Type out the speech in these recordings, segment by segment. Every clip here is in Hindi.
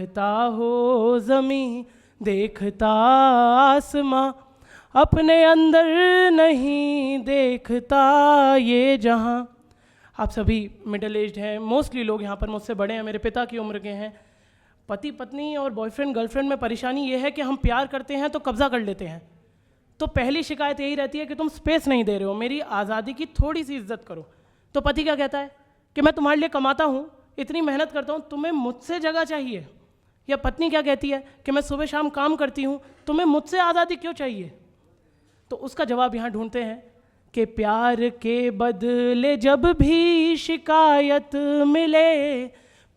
देखता हो ज़मीं देखता आसमां, अपने अंदर नहीं देखता ये जहां। आप सभी मिडिल एज्ड हैं, मोस्टली लोग यहाँ पर मुझसे बड़े हैं, मेरे पिता की उम्र के हैं। पति पत्नी और बॉयफ्रेंड गर्लफ्रेंड में परेशानी ये है कि हम प्यार करते हैं तो कब्ज़ा कर लेते हैं। तो पहली शिकायत यही रहती है कि तुम स्पेस नहीं दे रहे हो, मेरी आज़ादी की थोड़ी सी इज्जत करो। तो पति क्या कहता है कि मैं तुम्हारे लिए कमाता हूँ, इतनी मेहनत करता हूँ, तुम्हें मुझसे जगह चाहिए। या पत्नी क्या कहती है कि मैं सुबह शाम काम करती हूँ, तुम्हें मुझसे आज़ादी क्यों चाहिए। तो उसका जवाब यहाँ ढूंढते हैं कि प्यार के बदले जब भी शिकायत मिले,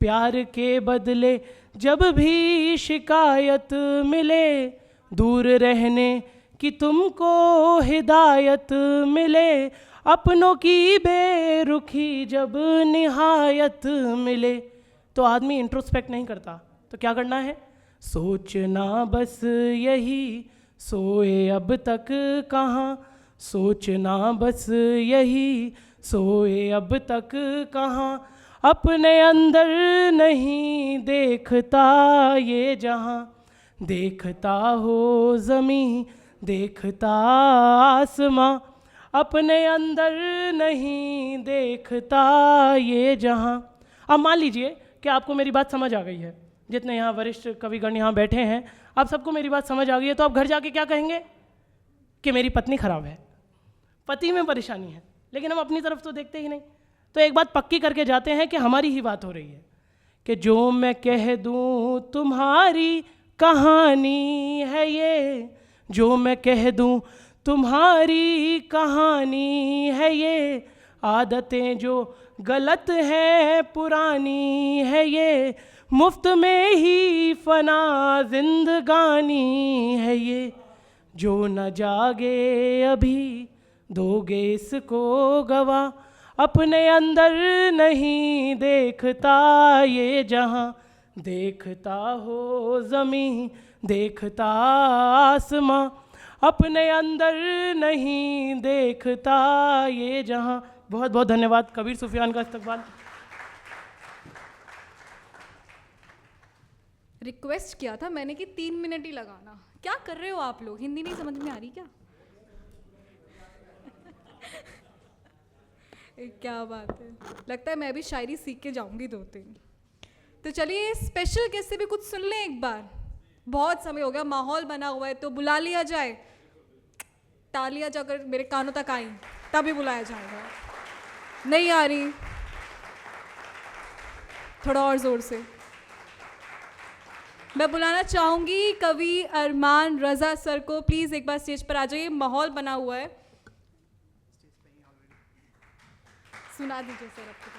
प्यार के बदले जब भी शिकायत मिले, दूर रहने कि तुमको हिदायत मिले, अपनों की बेरुखी जब निहायत मिले। तो आदमी इंट्रोस्पेक्ट नहीं करता, तो क्या करना है? सोचना बस यही, सोए अब तक कहाँ, सोचना बस यही, सोए अब तक कहाँ, अपने अंदर नहीं देखता ये जहाँ। देखता हो ज़मीं देखता आसमां, अपने अंदर नहीं देखता ये जहाँ। अब मान लीजिए कि आपको मेरी बात समझ आ गई है, जितने यहाँ वरिष्ठ कविगण यहाँ बैठे हैं, आप सबको मेरी बात समझ आ गई है, तो आप घर जाके क्या कहेंगे कि मेरी पत्नी खराब है, पति में परेशानी है। लेकिन हम अपनी तरफ तो देखते ही नहीं। तो एक बात पक्की करके जाते हैं कि हमारी ही बात हो रही है कि जो मैं कह दूँ तुम्हारी कहानी है ये, जो मैं कह दूँ तुम्हारी कहानी है ये, आदतें जो गलत हैं पुरानी है ये, मुफ्त में ही फना जिंदगानी है ये, जो न जागे अभी दोगे इसको गवा, अपने अंदर नहीं देखता ये जहां। देखता हो ज़मीं देखता आसमां, अपने अंदर नहीं देखता ये जहां। बहुत बहुत धन्यवाद। कबीर सुफियान का इस्तकबाल। रिक्वेस्ट किया था मैंने कि 3 मिनट ही लगाना। क्या कर रहे हो आप लोग? हिंदी नहीं समझ में आ रही क्या? क्या बात है, लगता है मैं भी शायरी सीख के जाऊंगी 2-3। तो चलिए स्पेशल गेस्ट से भी कुछ सुन लें एक बार। बहुत समय हो गया, माहौल बना हुआ है, तो बुला लिया जाए। तालियां अगर मेरे कानों तक आई तभी बुलाया जाएगा। नहीं आ रही? थोड़ा और जोर से। मैं बुलाना चाहूंगी कवि अरमान रजा सर को। प्लीज एक बार स्टेज पर आ जाइए, माहौल बना हुआ है। सुना दीजिए सर आपको।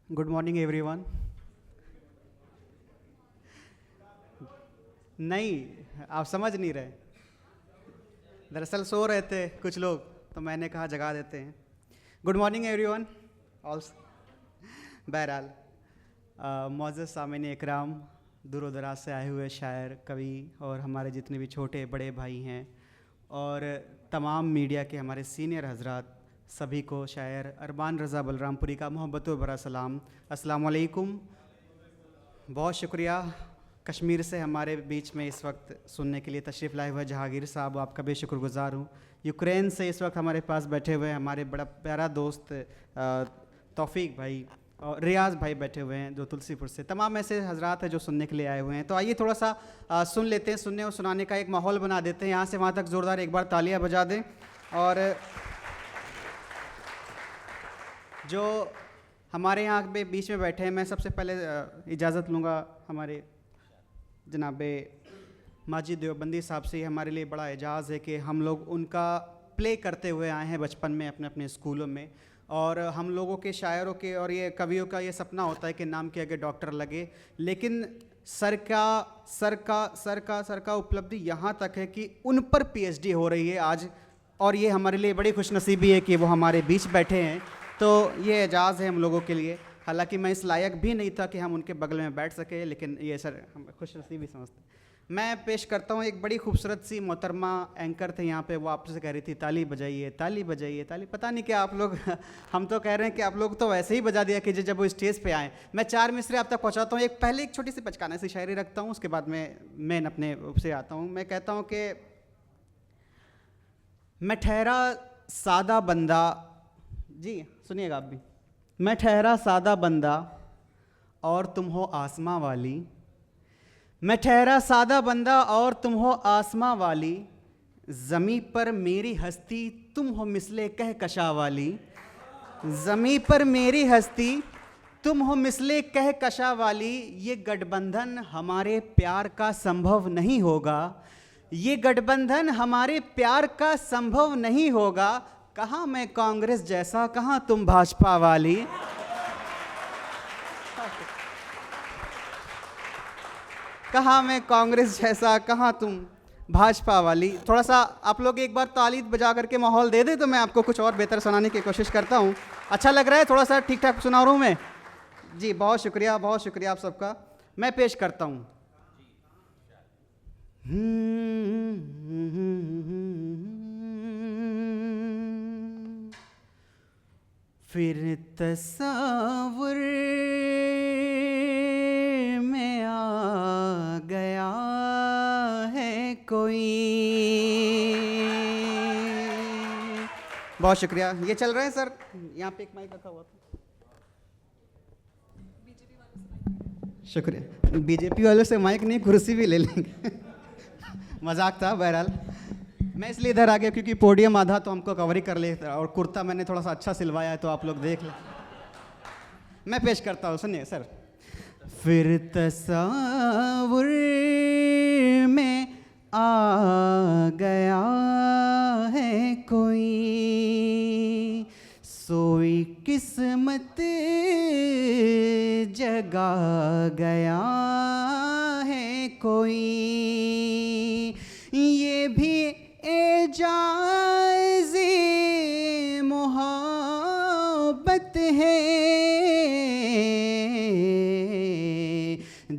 Good morning everyone. नहीं, आप समझ नहीं रहे। दरअसल सो रहे थे कुछ लोग, तो मैंने कहा जगा देते हैं। Good morning everyone. ऑल्सो बहरहाल मौजूद सामीन इकराम, दूर दराज से आए हुए शायर, कवि और हमारे जितने भी छोटे बड़े भाई हैं और तमाम मीडिया के हमारे सीनियर हजरात, सभी को शायर अरमान रज़ा बलरामपुरी का मोहब्बत भरा सलाम। अस्सलाम वालेकुम। बहुत शुक्रिया कश्मीर से हमारे बीच में इस वक्त सुनने के लिए तशरीफ़ लाए हुए जहांगीर साहब, आपका भी शुक्रगुजार हूँ। यूक्रेन से इस वक्त हमारे पास बैठे हुए हमारे बड़ा प्यारा दोस्त तौफीक भाई और रियाज भाई बैठे हुए हैं जो तुलसीपुर से। तमाम ऐसे हजरात हैं जो सुनने के लिए आए हुए हैं। तो आइए थोड़ा सा सुन लेते हैं, सुनने और सुनाने का एक माहौल बना देते हैं। यहाँ से वहाँ तक ज़ोरदार एक बार तालियां बजा दें। और जो हमारे यहाँ पे बीच में बैठे हैं, मैं सबसे पहले इजाज़त लूँगा हमारे जनाब माजिद देवबंदी साहब से। हमारे लिए बड़ा एजाज़ है कि हम लोग उनका प्ले करते हुए आए हैं बचपन में अपने अपने स्कूलों में। और हम लोगों के शायरों के और ये कवियों का ये सपना होता है कि नाम के आगे डॉक्टर लगे, लेकिन सर का उपलब्धि यहाँ तक है कि उन पर पीएचडी हो रही है आज। और ये हमारे लिए बड़ी खुशनसीबी है कि वो हमारे बीच बैठे हैं। तो ये एजाज़ है हम लोगों के लिए। हालांकि मैं इस लायक भी नहीं था कि हम उनके बगल में बैठ सके, लेकिन ये सर हम खुशनसीबी समझते हैं। मैं पेश करता हूँ एक बड़ी खूबसूरत सी मोहतरमा एंकर थे यहाँ पे, वो आपसे कह रही थी ताली बजाइए ताली बजाइए ताली। पता नहीं क्या आप लोग हम तो कह रहे हैं कि आप लोग तो वैसे ही बजा दिया कीजिए जब वो स्टेज पे आए। मैं 4 मिसरे आप तक पहुँचाता हूँ। एक पहले एक छोटी सी बचकाने सी शायरी रखता हूँ, उसके बाद मैं अपने से आता हूँ। मैं कहता हूँ कि मैं ठहरा सादा बंदा, जी सुनिएगा आप भी। मैं ठहरा सादा बंदा और तुम हो आसमां वाली, मैं ठहरा सादा बंदा और तुम हो आसमां वाली, ज़मीं पर मेरी हस्ती तुम हो मिसले कहकशा वाली, ज़मीं पर मेरी हस्ती तुम हो मिसले कहकशा वाली। ये गठबंधन हमारे प्यार का संभव नहीं होगा, ये गठबंधन हमारे प्यार का संभव नहीं होगा। कहाँ मैं कांग्रेस जैसा, कहाँ तुम भाजपा वाली। कहाँ मैं कांग्रेस जैसा, कहाँ तुम भाजपा वाली। थोड़ा सा आप लोग एक बार ताली बजा करके माहौल दे दे तो मैं आपको कुछ और बेहतर सुनाने की कोशिश करता हूँ। अच्छा लग रहा है? थोड़ा सा ठीक ठाक सुना रहा हूँ मैं जी। बहुत शुक्रिया आप सबका। मैं पेश करता हूँ। फिर तस्वुर में आ गया है कोई। बहुत शुक्रिया। ये चल रहा है सर, यहाँ पे एक माइक रखा हुआ था। शुक्रिया। बीजेपी वालों से माइक नहीं, कुर्सी भी ले लेंगे। मजाक था बहरहाल। मैं इसलिए इधर आ गया क्योंकि पोडियम आधा तो हमको कवर ही कर लेता, और कुर्ता मैंने थोड़ा सा अच्छा सिलवाया है तो आप लोग देख लें। मैं पेश करता हूँ, सुनिए सर। फिर तस्वुर में आ गया है कोई, सोई किस्मत जगा गया है कोई। ये भी एजाज़े मोहब्बत है,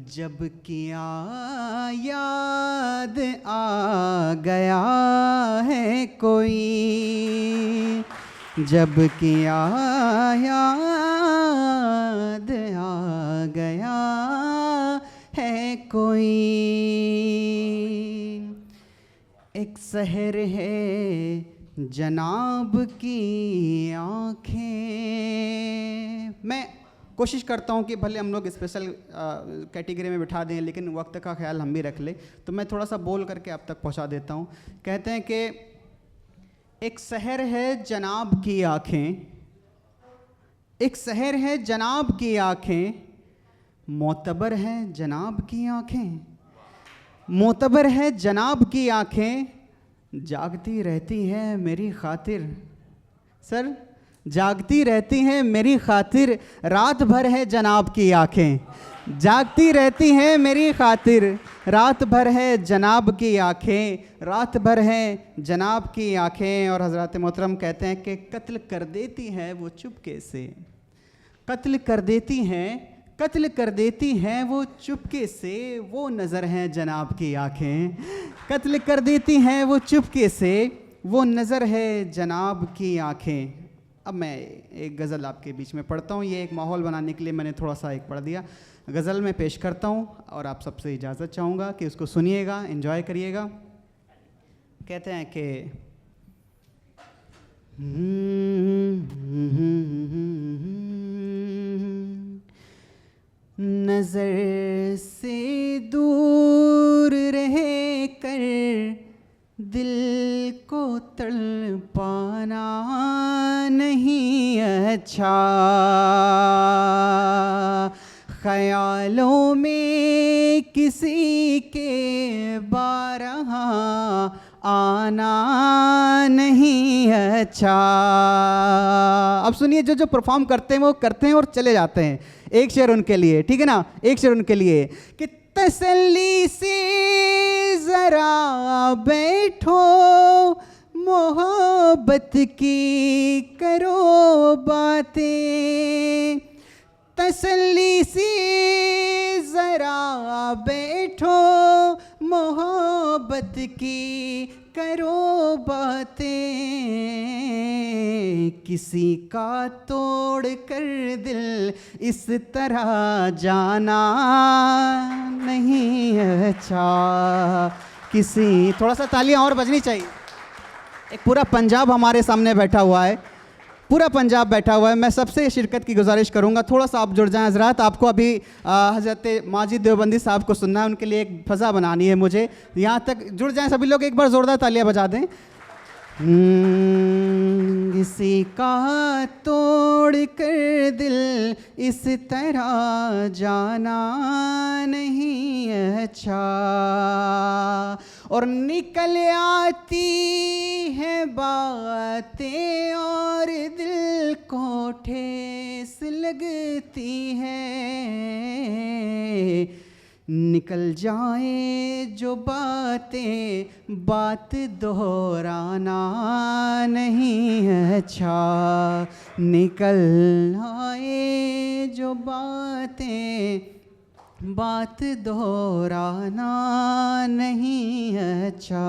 जब किया याद आ गया है कोई, जब किया याद आ गया है कोई। एक सहर है जनाब की आँखें। मैं कोशिश करता हूँ कि भले हम लोग स्पेशल कैटेगरी में बिठा दें, लेकिन वक्त का ख्याल हम भी रख लें, तो मैं थोड़ा सा बोल करके आप तक पहुँचा देता हूँ। कहते हैं कि एक शहर है जनाब की आँखें, एक शहर है जनाब की आँखें, मोतबर है जनाब की आँखें, मोतबर है जनाब की आँखें, जागती रहती हैं मेरी खातिर। सर, जागती रहती हैं मेरी खातिर, रात भर है जनाब की आँखें, जागती रहती हैं मेरी खातिर, रात भर है जनाब की आँखें, रात भर है जनाब की आँखें। और हज़रत मोहतरम कहते हैं कि कत्ल कर देती है वो चुपके से, कत्ल कर देती हैं, कत्ल कर देती हैं वो चुपके से, वो नज़र हैं जनाब की आँखें, कत्ल कर देती हैं वो चुपके से, वो नज़र है जनाब की आँखें। अब मैं एक गज़ल आपके बीच में पढ़ता हूँ। ये एक माहौल बनाने के लिए मैंने थोड़ा सा एक पढ़ दिया। गज़ल में पेश करता हूँ और आप सबसे इजाज़त चाहूँगा कि उसको सुनिएगा, एंजॉय करिएगा। कहते हैं कि नज़र से दूर रह कर दिल को तड़पाना नहीं अच्छा, ख्यालों में किसी के बारहा आना नहीं अच्छा। अब सुनिए, जो जो परफॉर्म करते हैं वो करते हैं और चले जाते हैं। एक शेर उनके लिए, ठीक है ना, एक शेर उनके लिए कि तसल्ली से ज़रा बैठो, मोहब्बत की करो बातें, तसल्ली से ज़रा बैठो, मोहब्बत की करो बातें, किसी का तोड़ कर दिल इस तरह जाना नहीं अच्छा। किसी, थोड़ा सा तालियां और बजनी चाहिए। एक पूरा पंजाब हमारे सामने बैठा हुआ है, पूरा पंजाब बैठा हुआ है। मैं सबसे शिरकत की गुजारिश करूंगा, थोड़ा सा आप जुड़ जाएं हजरात। आपको अभी हज़रत माजिद देवबंदी साहब को सुनना है, उनके लिए एक फ़ज़ा बनानी है मुझे। यहाँ तक जुड़ जाएं सभी लोग, एक बार ज़ोरदार तालियां बजा दें। किसी का तोड़ कर दिल इस तरह जाना नहीं अच्छा, और निकल आती है बातें और दिल को ठेस लगती है। निकल जाए जो बातें, बात दोहराना नहीं अच्छा। निकल आए जो बातें, बात दोहराना नहीं अच्छा।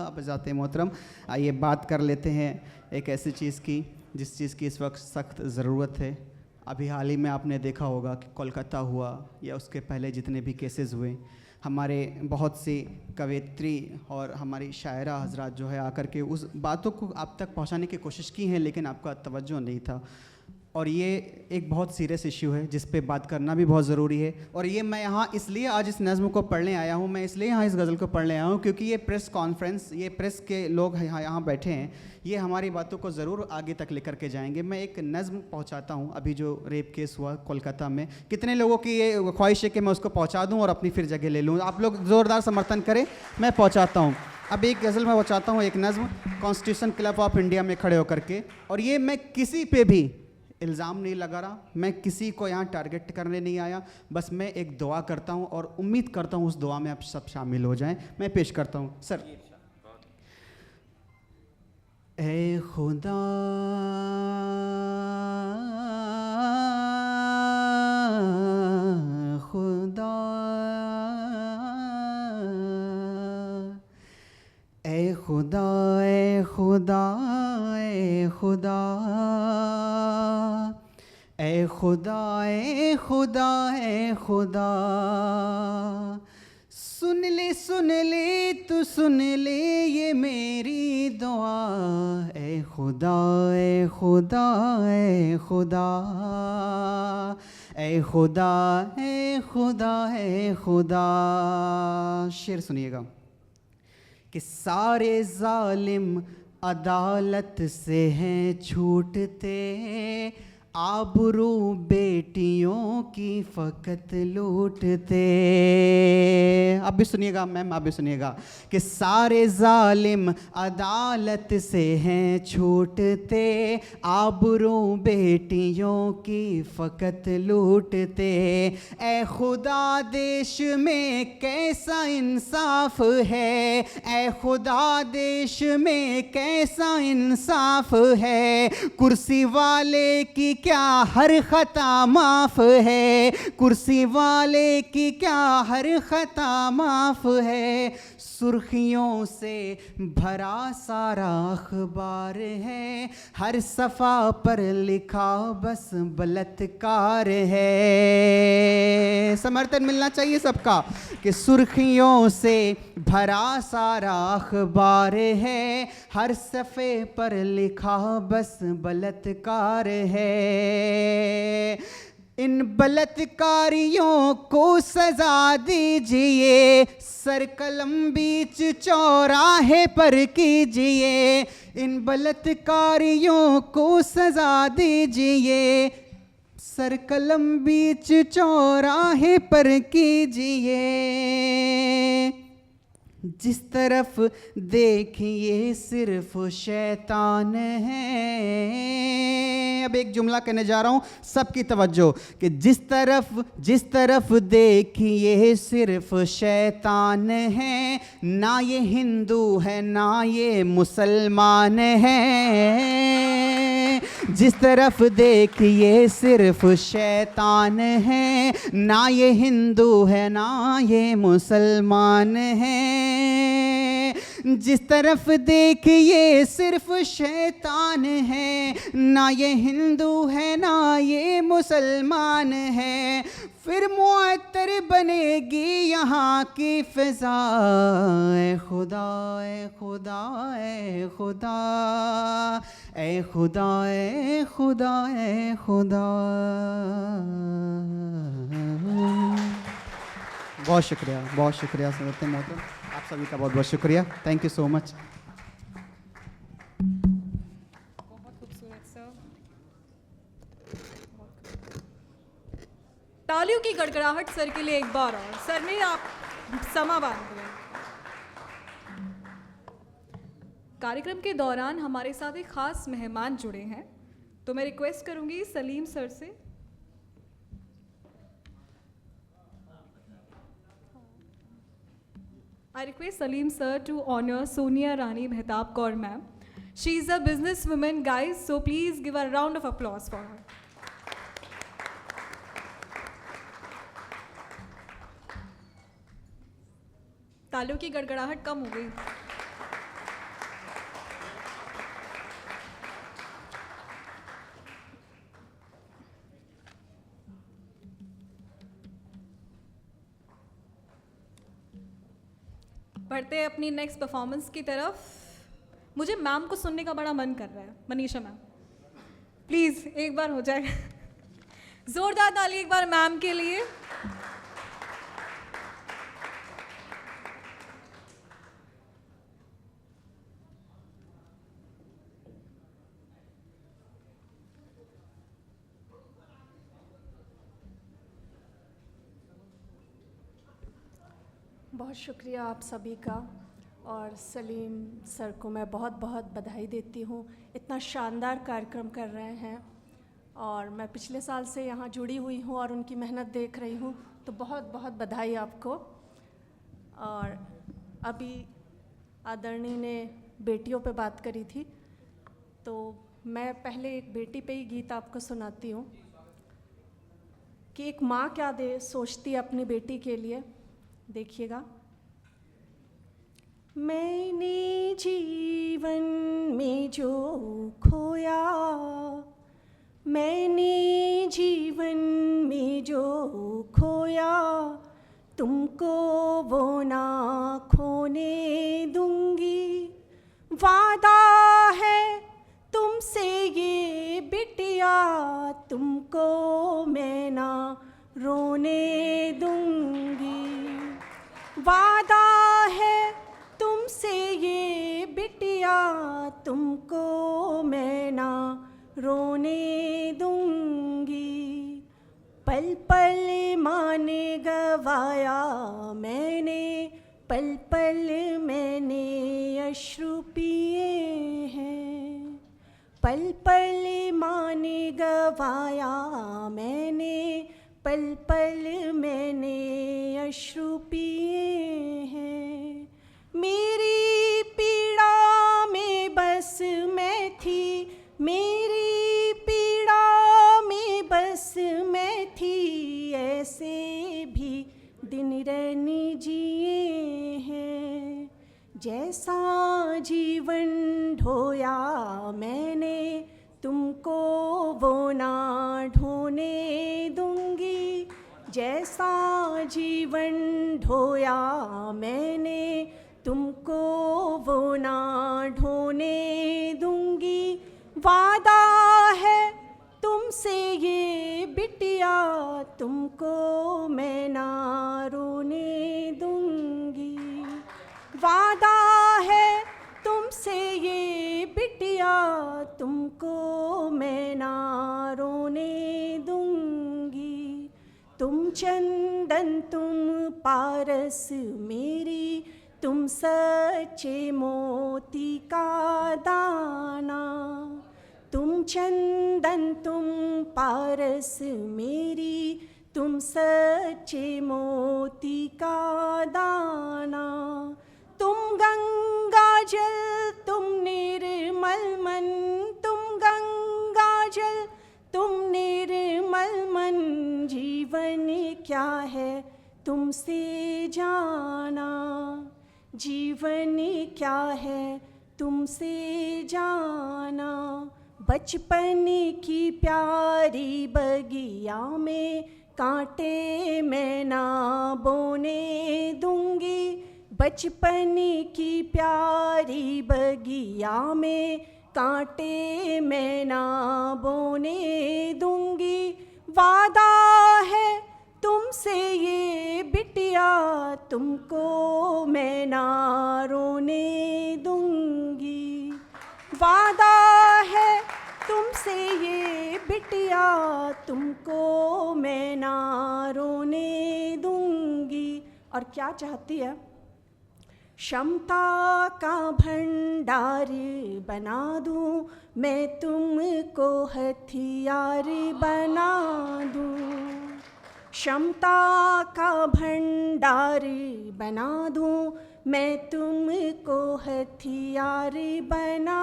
अब जाते हैं मोहतरम, आइए बात कर लेते हैं एक ऐसी चीज़ की जिस चीज़ की इस वक्त सख्त ज़रूरत है। अभी हाल ही में आपने देखा होगा कि कोलकाता हुआ या उसके पहले जितने भी केसेस हुए, हमारे बहुत सी कवयित्री और हमारी शायरा हजरात जो है आकर के उस बातों को आप तक पहुंचाने की कोशिश की हैं, लेकिन आपका तवज्जो नहीं था। और ये एक बहुत सीरियस इशू है जिस पे बात करना भी बहुत ज़रूरी है। और ये मैं यहाँ इसलिए आज इस नज़्म को पढ़ने आया हूँ, मैं इसलिए यहाँ इस गज़ल को पढ़ने आया हूँ क्योंकि ये प्रेस कॉन्फ्रेंस, ये प्रेस के लोग यहाँ बैठे हैं, ये हमारी बातों को ज़रूर आगे तक लेकर के जाएंगे। मैं एक नज़्म पहुँचाता हूँ। अभी जो रेप केस हुआ कोलकाता में, कितने लोगों की ये ख्वाहिश है कि मैं उसको पहुँचा दूँ और अपनी फिर जगह ले लूँ? आप लोग ज़ोरदार समर्थन करें, मैं पहुँचाता हूँ। अब एक गज़ल मैं पहुँचाता हूँ, एक नज़्म कॉन्स्टिट्यूशन क्लब ऑफ इंडिया में खड़े होकर के। और ये मैं किसी पे भी इल्ज़ाम नहीं लगा रहा, मैं किसी को यहाँ टारगेट करने नहीं आया, बस मैं एक दुआ करता हूँ और उम्मीद करता हूँ उस दुआ में आप सब शामिल हो जाएं। मैं पेश करता हूँ सर। ए खुदा खुदा, ए खुदा, ए खुदा, ए खुदा, ए खुदा, ए खुदा, ए खुदा, सुन ले तू सुन ले ये मेरी दुआ। ए खुदा, ए खुदा, ए खुदा, ए खुदा, ए खुदा, ए खुदा। शेर सुनिएगा कि सारे जालिम अदालत से हैं छूटते, आबरू बेटियों की फ़कत लूटते। अब भी सुनिएगा मैम, आप भी सुनिएगा कि सारे जालिम अदालत से हैं छूटते, आबरू बेटियों की फ़कत लूटते। ए खुदा देश में कैसा इंसाफ है, ए खुदा देश में कैसा इंसाफ है, कुर्सी वाले की क्या हर खता माफ है, कुर्सी वाले की क्या हर खता माफ है। सुर्खियों से भरा सारा अखबार है, हर सफ़ा पर लिखा बस बलात्कार है। समर्थन मिलना चाहिए सबका कि सुर्खियों से भरा सारा अखबार है, हर सफ़े पर लिखा बस बलात्कार है। इन बलात्कारियों को सजा दीजिए, सर कलम बीच चौराहे पर कीजिए। इन बलात्कारियों को सजा दीजिए, सर कलम बीच चौराहे पर कीजिए। जिस तरफ देखिए सिर्फ शैतान है। अब एक जुमला कहने जा रहा हूँ, सबकी तवज्जो, कि जिस तरफ देखिए सिर्फ शैतान है, ना ये हिंदू है ना ये मुसलमान है। जिस तरफ देखिए सिर्फ शैतान है, ना ये हिंदू है ना ये मुसलमान है। जिस तरफ देखिए सिर्फ शैतान है, ना ये हिंदू है ना ये मुसलमान है। फिर मुअत्तर बनेगी यहाँ की फ़िज़ा। ए खुदा ए खुदा ए खुदा, ए खुदा ए खुदा ए खुदा। बहुत शुक्रिया सदर मोहतरम, आप सभी का बहुत बहुत शुक्रिया। Thank you so much. बहुत खूबसूरत सर। तालियों की गड़गड़ाहट सर के लिए एक बार और। सर में आप समा बांध दिया। कार्यक्रम के दौरान हमारे साथ एक खास मेहमान जुड़े हैं, तो मैं रिक्वेस्ट करूंगी सलीम सर से। I request Salim sir to honor Sonia Rani Mehtab Kaur ma'am. She is a businesswoman, guys, so please give a round of applause for her. तालियों की गड़गड़ाहट कम हो गई। बढ़ते हैं अपनी नेक्स्ट परफॉर्मेंस की तरफ। मुझे मैम को सुनने का बड़ा मन कर रहा है। मनीषा मैम प्लीज़ एक बार हो जाए। जोरदार ताली एक बार मैम के लिए। बहुत शुक्रिया आप सभी का, और सलीम सर को मैं बहुत बहुत बधाई देती हूँ। इतना शानदार कार्यक्रम कर रहे हैं और मैं पिछले साल से यहाँ जुड़ी हुई हूँ और उनकी मेहनत देख रही हूँ, तो बहुत बहुत बधाई आपको। और अभी आदरणीय ने बेटियों पे बात करी थी, तो मैं पहले एक बेटी पे ही गीत आपको सुनाती हूँ कि एक माँ क्या दे सोचती अपनी बेटी के लिए। देखिएगा। मैंने जीवन में जो खोया, मैंने जीवन में जो खोया, तुमको वो ना खोने दूंगी। वादा है तुमसे ये बिटिया, तुमको मैं ना रोने दूंगी। वादा है तुमसे ये बिटिया, तुमको मैं ना रोने दूंगी। पल पल माँ ने गवाया मैंने, पल पल मैंने अश्रु पिए हैं। पल पल माँ ने गवाया मैंने, पल पल मैंने अश्रु पिए हैं। मेरी पीड़ा में बस मैं थी, मेरी पीड़ा में बस मैं थी। ऐसे भी दिन रैनी जिए हैं। जैसा जीवन ढोया मैंने, तुमको वो ना ढोने दूंगी। जैसा जीवन ढोया मैंने, तुमको वो ना ढोने दूंगी। वादा है तुमसे ये बिटिया, तुमको मैं ना रोने दूंगी। वादा है तुमसे ये बिटिया, तुमको मैं ना रोने दूंगी। तुम चंदन तुम पारस मेरी, तुम सच्चे मोती का दाना। तुम चंदन तुम पारस मेरी, तुम सच्चे मोती का दाना। तुम गंगा जल तुम निर्मल मन, तुम गंगा जीवन क्या है तुमसे जाना, जीवन क्या है तुमसे जाना। बचपन की प्यारी बगिया में कांटे मैं ना बोने दूंगी, बचपन की प्यारी बगिया में कांटे मैं ना बोने दूंगी। वादा है तुमसे ये बिटिया, तुमको मैं ना रोने दूंगी। वादा है तुमसे ये बिटिया, तुमको मैं ना रोने दूंगी। और क्या चाहती है? क्षमता का भंडार बना दूं, मैं तुमको हथियार बना दूं। क्षमता का भंडार बना दूं, मैं तुमको हथियार बना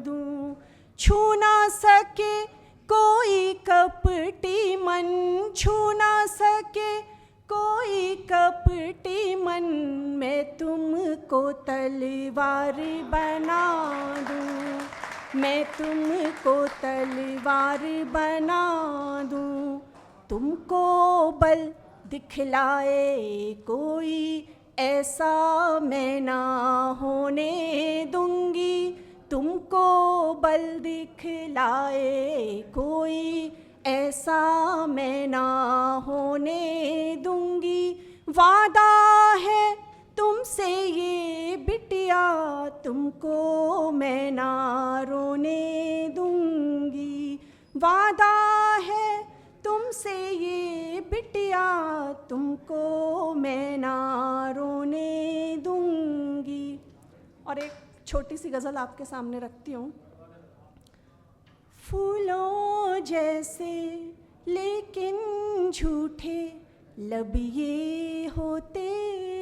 दूं। छू ना सके कोई कपटी मन, छू ना सके कोई कपटी मन, मैं तुमको तलवार बना दूं, मैं तुमको तलवार बना दूं। तुमको बल दिखलाए कोई ऐसा मैं ना होने दूंगी, तुमको बल दिखलाए कोई ऐसा मैं ना होने दूंगी। वादा है तुमसे ये बिटिया, तुमको मैं ना रोने दूंगी। वादा है तुमसे ये बिटिया, तुमको मैं ना रोने दूंगी। और एक छोटी सी गज़ल आपके सामने रखती हूँ। फूलों जैसे लेकिन झूठे लब ये होते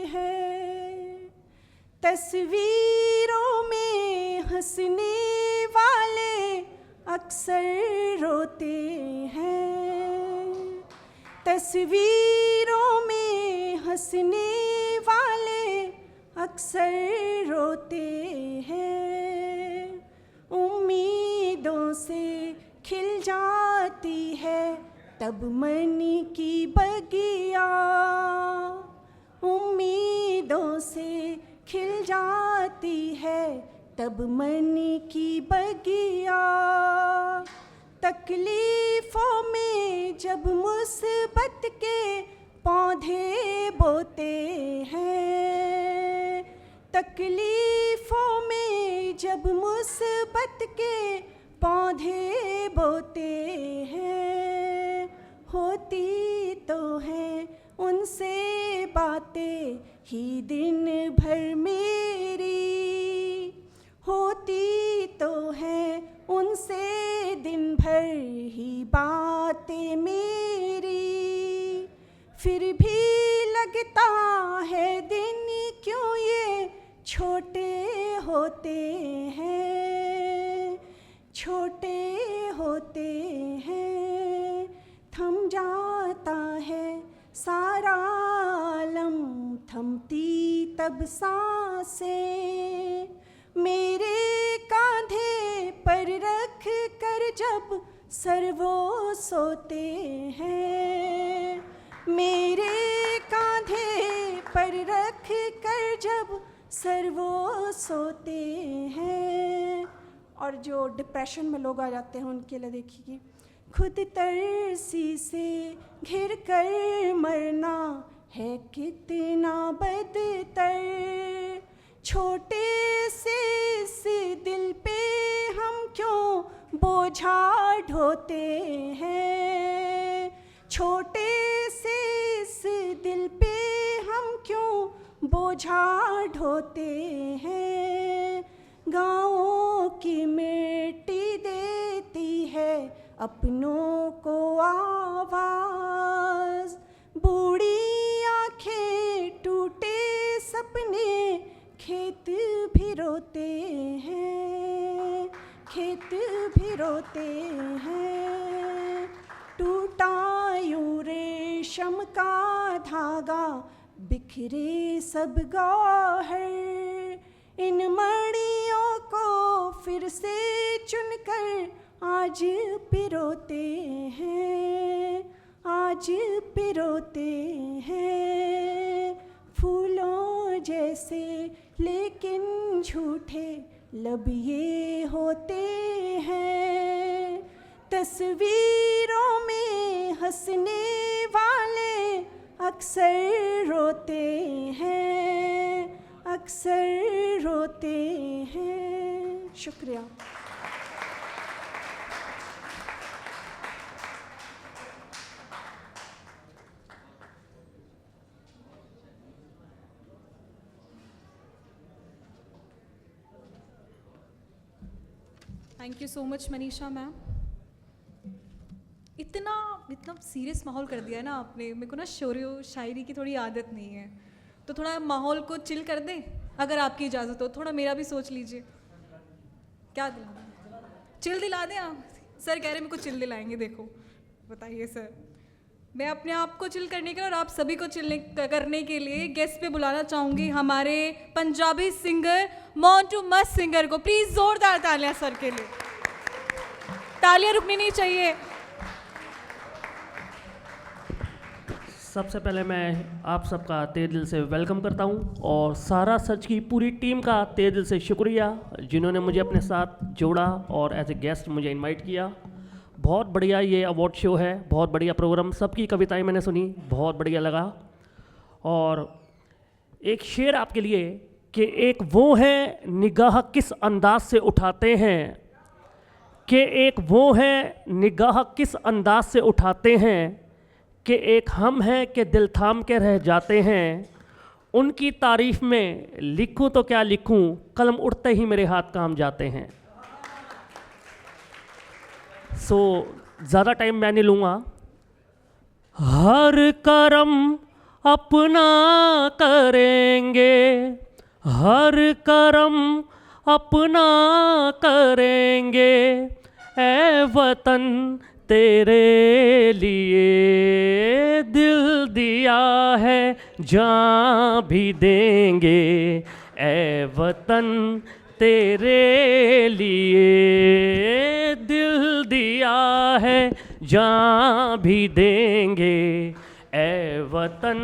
हैं, तस्वीरों में हंसने वाले अक्सर रोते हैं। तस्वीरों में हंसने वाले अक्सर रोते हैं। उम्मीदों से खिल जाती है तब मन की बगिया, उम्मीदों से खिल जाती है तब मन की बगिया। तकलीफ़ों में जब मुसीबत के पौधे बोते हैं, तकलीफ़ों में जब मुसीबत के पौधे बोते हैं। होती तो हैं उनसे बातें ही दिन भर मेरी, होती तो हैं उनसे दिन भर ही बातें मेरी। फिर भी लगता है दिन क्यों ये छोटे होते हैं, छोटे होते हैं। थम जाता है सारा आलम, थमती तब सांसें मेरे कांधे पर रख कर जब सर वो सोते हैं। मेरे कांधे पर रख कर जब सर वो सोते हैं। और जो डिप्रेशन में लोग आ जाते हैं उनके लिए देखिए, खुद तरसी से घिर कर मरना है कितना बदतर। छोटे से इस दिल पे हम क्यों बोझा ढोते हैं, छोटे से इस दिल पे हम क्यों बोझा ढोते हैं। गाँवों की मिट्टी देती है अपनों को आवाज़, बूढ़ी आँखें टूटे सपने खेत भी रोते हैं, खेत भी रोते हैं। टूटा यूं रेश रेशम का धागा बिखरे सब गौहर, इन मणियों को फिर से चुनकर आज पिरोते हैं, आज पिरोते हैं। फूलों जैसे लेकिन झूठे लब ये होते हैं, तस्वीरों में हंसने वाले अक्सर रोते हैं, अक्सर रोते हैं। शुक्रिया। Thank you so much Manisha ma'am. इतना इतना सीरियस माहौल कर दिया है ना आपने, मेरे को ना शायरी की थोड़ी आदत नहीं है, तो थोड़ा माहौल को चिल कर दें अगर आपकी इजाज़त हो। थोड़ा मेरा भी सोच लीजिए, क्या दिला दें? चिल दिला दें आप? सर कह रहे मेरे को चिल दिलाएंगे। देखो बताइए सर, मैं अपने आप को चिल करने के लिए और आप सभी को चिल करने के लिए गेस्ट पे बुलाना चाहूँगी हमारे पंजाबी सिंगर मोंटू मस्त सिंगर को। प्लीज़ ज़ोरदार तालियां सर के लिए, तालियां रुकनी नहीं चाहिए। सबसे पहले मैं आप सबका तहे दिल से वेलकम करता हूं और सारा सच की पूरी टीम का तहे दिल से शुक्रिया जिन्होंने मुझे अपने साथ जोड़ा और एज ए गेस्ट मुझे इनवाइट किया। बहुत बढ़िया ये अवार्ड शो है, बहुत बढ़िया प्रोग्राम, सबकी कविताएं मैंने सुनी, बहुत बढ़िया लगा। और एक शेर आपके लिए कि एक वो है निगाह किस अंदाज से उठाते हैं, कि एक वो है निगाह किस अंदाज से उठाते हैं, कि एक हम हैं कि दिल थाम के रह जाते हैं। उनकी तारीफ़ में लिखूं तो क्या लिखूं, कलम उड़ते ही मेरे हाथ काम जाते हैं। सो ज़्यादा टाइम मैं नहीं लूँगा। हर करम अपना करेंगे, हर करम अपना करेंगे, ए वतन तेरे लिए दिल दिया है जान भी देंगे, ए वतन तेरे लिए दिल दिया है जान भी देंगे, ए वतन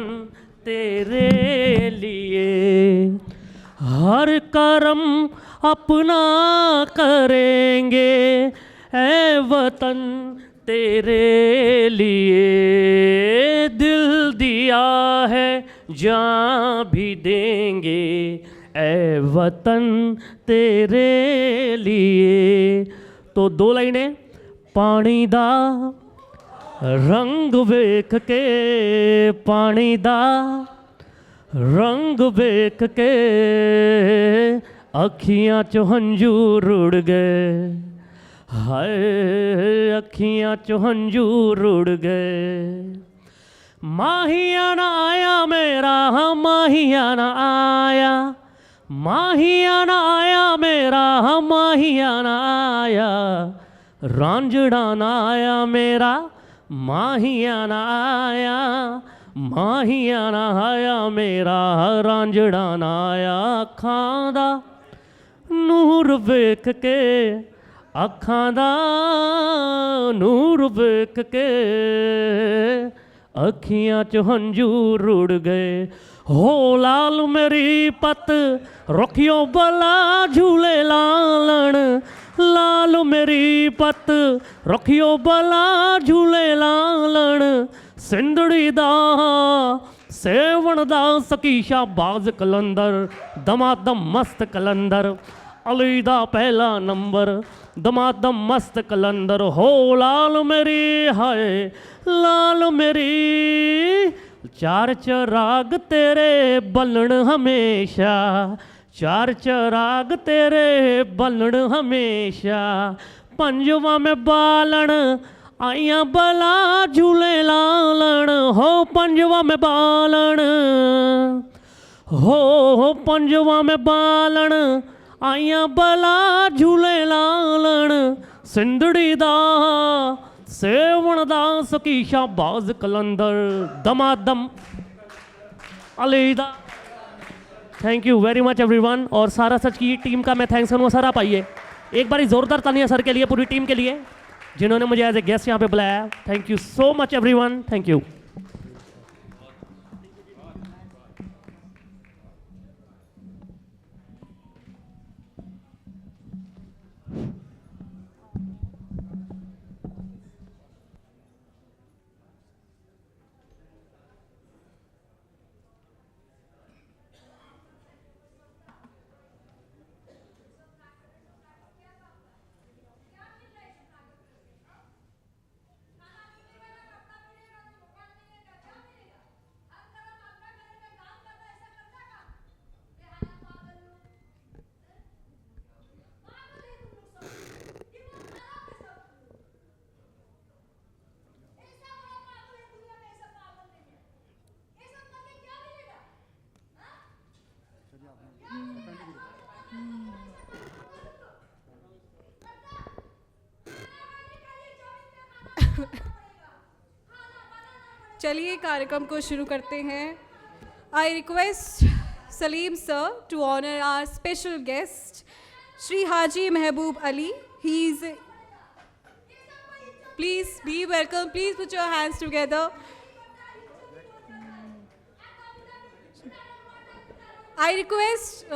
तेरे लिए। हर करम अपना करेंगे, ए वतन तेरे लिए दिल दिया है जान भी देंगे, ए वतन तेरे लिए। तो दो लाइनें। पानी दा रंग वेख के, पानी दा रंग वेख के अखियां चो हंजू रुड़ गए, हाय अखियां चो हंजू रुड़ गए। माहिया ना आया मेरा, माहिया ना आया, माहिया ना आया मेरा, माहिया ना आया, रांझड़ा ना आया मेरा, माहिया ना आया, माहिया ना आया मेरा, रांझड़ा ना आया। अखां दा नूर वेख के, अखां दा नूर वेख के अखियां च हंजू रुड़ गए। हो लाल मेरी पत रखियो बला झूले लालण, लाल मेरी पत रखियो बला झूले लालण। सिंधड़ी दा सेवण दा सकीशा बाज कलंदर, दमादम मस्त कलंदर, अली दा पहला नंबर, दमादम मस्त कलंदर। हो लाल मेरी हाय लाल मेरी, चार चराग तेरे बलण हमेशा, चार चराग तेरे बलण हमेशा। पंजवा में बालण आइया बला झूले लालण, हो पंजवा में बालण, हो पंजवा में बालण आइया बला झूले लालण। सिंधड़ी दा सेवणदास की शाहबाज कलंदर दमादम अलविदा। Thank you very much everyone. और सारा सच की टीम का मैं थैंक्स करूँगा। सर आप आइए एक बारी जोरदार तालियां सर के लिए, पूरी टीम के लिए जिन्होंने मुझे एज ए गेस्ट यहाँ पे बुलाया। Thank you so much everyone, thank you. चलिए कार्यक्रम को शुरू करते हैं। I request Salim sir to honour our special guest Shri Haji Mehboob Ali. He is please be welcome, please put your hands together. I request